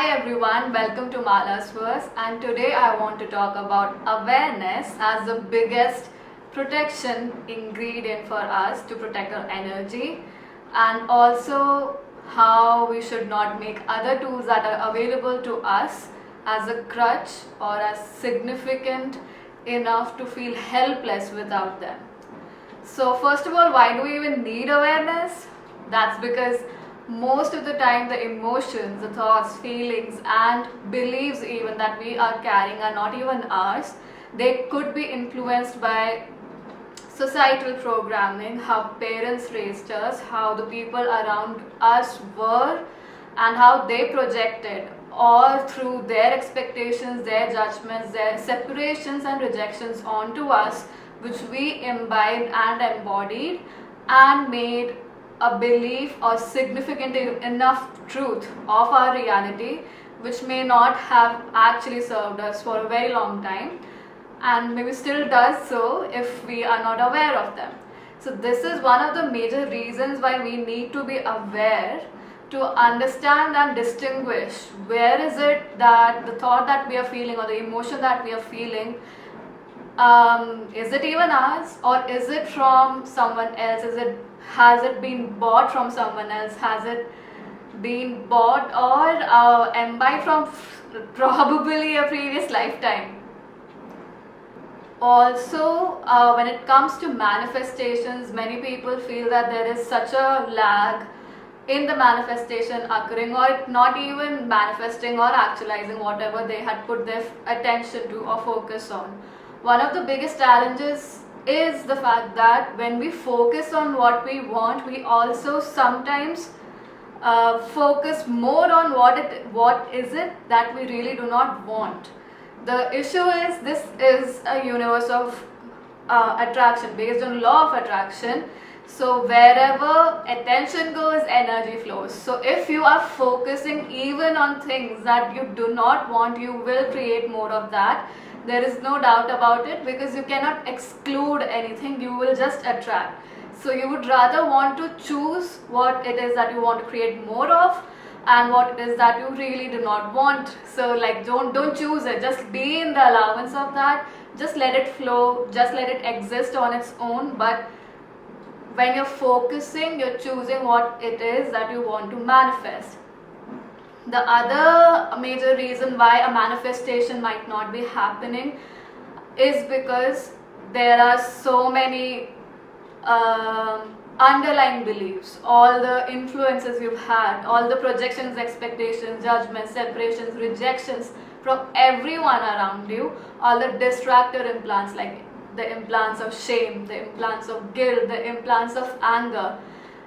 Hi everyone, welcome to Mala's Verse, and today I want to talk about awareness as the biggest protection ingredient for us to protect our energy, and also how we should not make other tools that are available to us as a crutch or as significant enough to feel helpless without them. So first of all, why do we even need awareness? That's because most of the time the emotions, the thoughts, feelings and beliefs even that we are carrying are not even ours. They could be influenced by societal programming, how parents raised us, how the people around us were and how they projected, or through their expectations, their judgments, their separations and rejections onto us, which we imbibed and embodied and made a belief or significant enough truth of our reality, which may not have actually served us for a very long time and maybe still does so if we are not aware of them. So this is one of the major reasons why we need to be aware, to understand and distinguish where is it that the thought that we are feeling or the emotion that we are feeling, is it even ours or is it from someone else? Has it been bought from someone else? Has it been bought or imbibed from probably a previous lifetime? Also, when it comes to manifestations, many people feel that there is such a lag in the manifestation occurring, or not even manifesting or actualizing whatever they had put their attention to or focus on. One of the biggest challenges is the fact that when we focus on what we want, we also sometimes focus more on what is it that we really do not want. The issue is, this is a universe of attraction based on law of attraction. So wherever attention goes, energy flows. So if you are focusing even on things that you do not want, you will create more of that. There is no doubt about it, because you cannot exclude anything, you will just attract. So you would rather want to choose what it is that you want to create more of and what it is that you really do not want. So like don't choose it, just be in the allowance of that, just let it flow, just let it exist on its own. But when you're focusing, you're choosing what it is that you want to manifest. The other major reason why a manifestation might not be happening is because there are so many underlying beliefs, all the influences you've had, all the projections, expectations, judgments, separations, rejections from everyone around you, all the distractor implants, like the implants of shame, the implants of guilt, the implants of anger.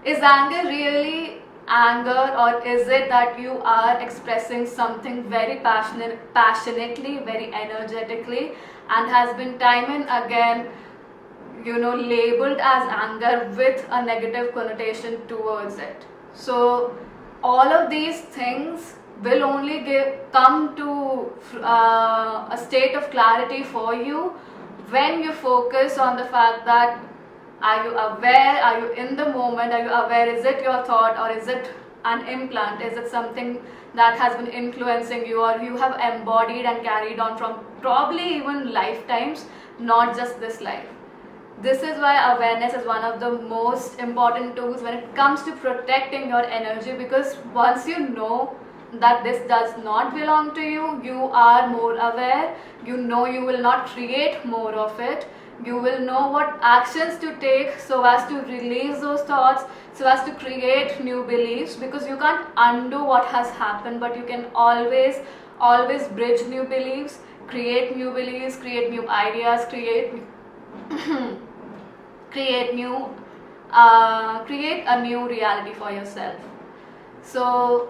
Is anger really anger, or is it that you are expressing something very passionately, very energetically, and has been time and again labeled as anger with a negative connotation towards it? So all of these things will only come to a state of clarity for you when you focus on the fact that, are you aware, are you in the moment, are you aware, is it your thought or is it an implant, is it something that has been influencing you or you have embodied and carried on from probably even lifetimes, not just this life. This is why awareness is one of the most important tools when it comes to protecting your energy, because once you know that this does not belong to you, you are more aware, you know you will not create more of it, you will know what actions to take so as to release those thoughts, so as to create new beliefs, because you can't undo what has happened, but you can always bridge new beliefs, create new ideas, create a new reality for yourself. So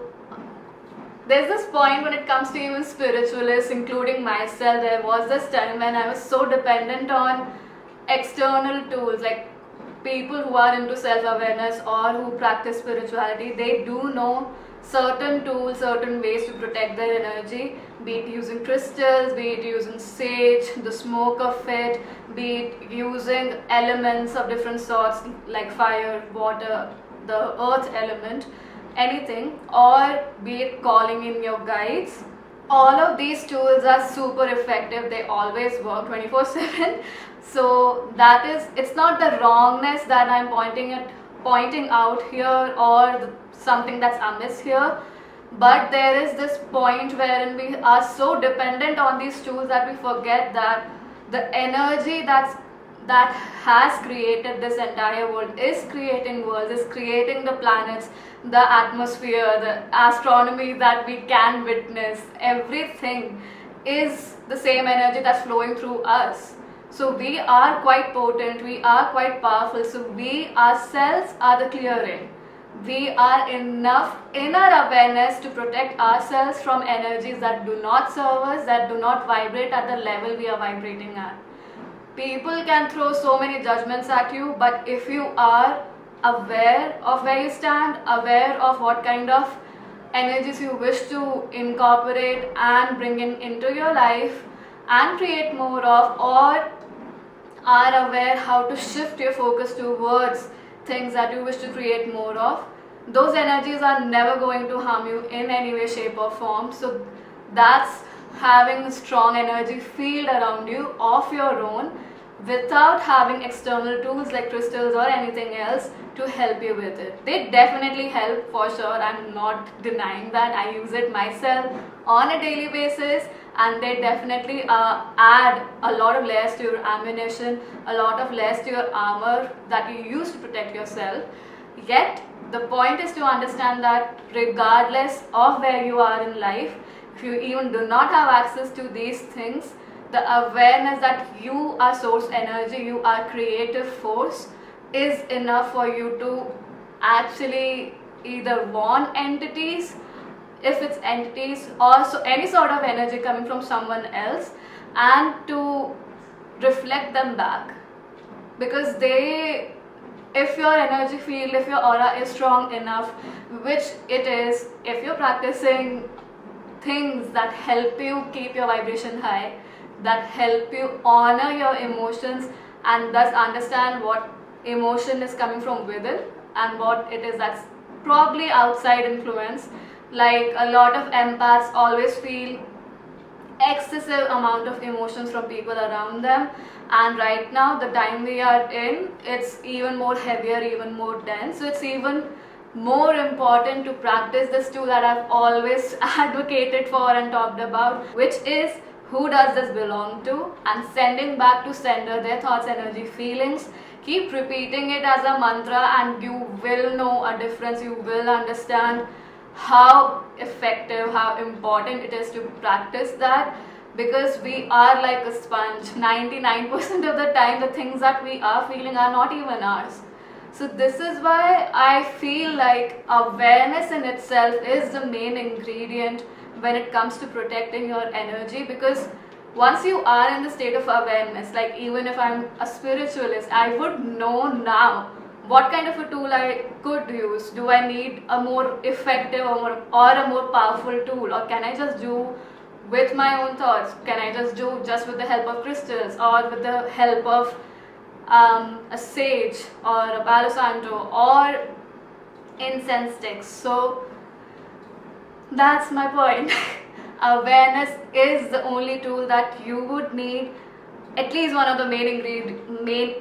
there's this point when it comes to even spiritualists, including myself, there was this time when I was so dependent on external tools, like people who are into self-awareness or who practice spirituality, they do know certain tools, certain ways to protect their energy, be it using crystals, be it using sage, the smoke of it, be it using elements of different sorts like fire, water, the earth element. anything, or be it calling in your guides. All of these tools are super effective. They always work 24/7. So that is, it's not the wrongness that I'm pointing out here, or something that's amiss here, but there is this point wherein we are so dependent on these tools that we forget that the energy that has created this entire world, is creating worlds, is creating the planets, the atmosphere, the astronomy that we can witness. Everything is the same energy that's flowing through us. So we are quite potent, we are quite powerful. So we ourselves are the clearing. We are enough inner awareness to protect ourselves from energies that do not serve us, that do not vibrate at the level we are vibrating at. People can throw so many judgments at you, but if you are aware of where you stand, aware of what kind of energies you wish to incorporate and bring into your life and create more of, or are aware how to shift your focus towards things that you wish to create more of, those energies are never going to harm you in any way, shape or form. So that's having a strong energy field around you of your own, without having external tools like crystals or anything else to help you with it. They definitely help for sure, I'm not denying that. I use it myself on a daily basis, and they definitely add a lot of layers to your ammunition, a lot of layers to your armor that you use to protect yourself. Yet the point is to understand that regardless of where you are in life, if you even do not have access to these things, the awareness that you are source energy, you are creative force, is enough for you to actually either want entities, if it's entities or so any sort of energy coming from someone else, and to reflect them back. Because they, if your energy field, if your aura is strong enough, which it is, if you're practicing things that help you keep your vibration high, that help you honor your emotions and thus understand what emotion is coming from within and what it is that's probably outside influence. Like a lot of empaths always feel excessive amount of emotions from people around them, and right now the time we are in, it's even more heavier, even more dense. So it's even more important to practice this tool that I've always advocated for and talked about, which is who does this belong to, and sending back to sender their thoughts, energy, feelings. Keep repeating it as a mantra and you will know a difference. You will understand how effective, how important it is to practice that, because we are like a sponge. 99% of the time the things that we are feeling are not even ours. So this is why I feel like awareness in itself is the main ingredient when it comes to protecting your energy. Because once you are in the state of awareness, like even if I'm a spiritualist, I would know now what kind of a tool I could use. Do I need a more effective or a more powerful tool, or can I just do with my own thoughts? Can I just do just with the help of crystals, or with the help of a sage or a Palo Santo or incense sticks? So that's my point. Awareness is the only tool that you would need, at least one of the main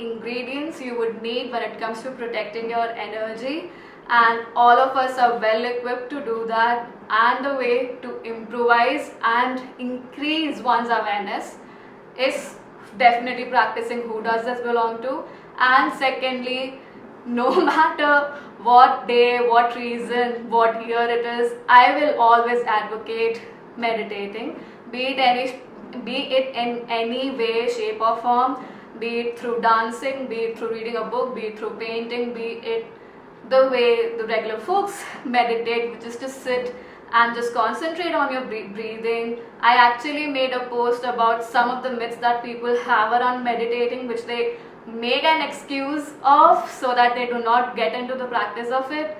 ingredients you would need when it comes to protecting your energy. And all of us are well equipped to do that, and the way to improvise and increase one's awareness is definitely practicing who does this belong to. And secondly, no matter what day, what reason, what year it is, I will always advocate meditating, be it in any way, shape or form, be it through dancing, be it through reading a book, be it through painting, be it the way the regular folks meditate, which is to sit and just concentrate on your breathing. I actually made a post about some of the myths that people have around meditating, which they make an excuse of so that they do not get into the practice of it.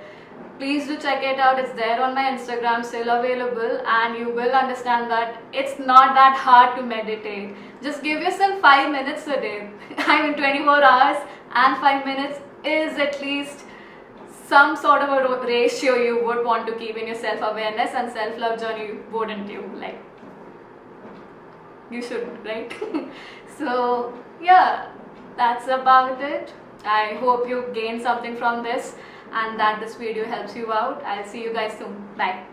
Please do check it out. It's there on my Instagram, still available, and you will understand that it's not that hard to meditate. Just give yourself 5 minutes a day. I mean 24 hours and 5 minutes is at least some sort of a ratio you would want to keep in your self-awareness and self-love journey, wouldn't you? Like, you should, right? So yeah, that's about it. I hope you gain something from this and that this video helps you out. I'll see you guys soon. Bye.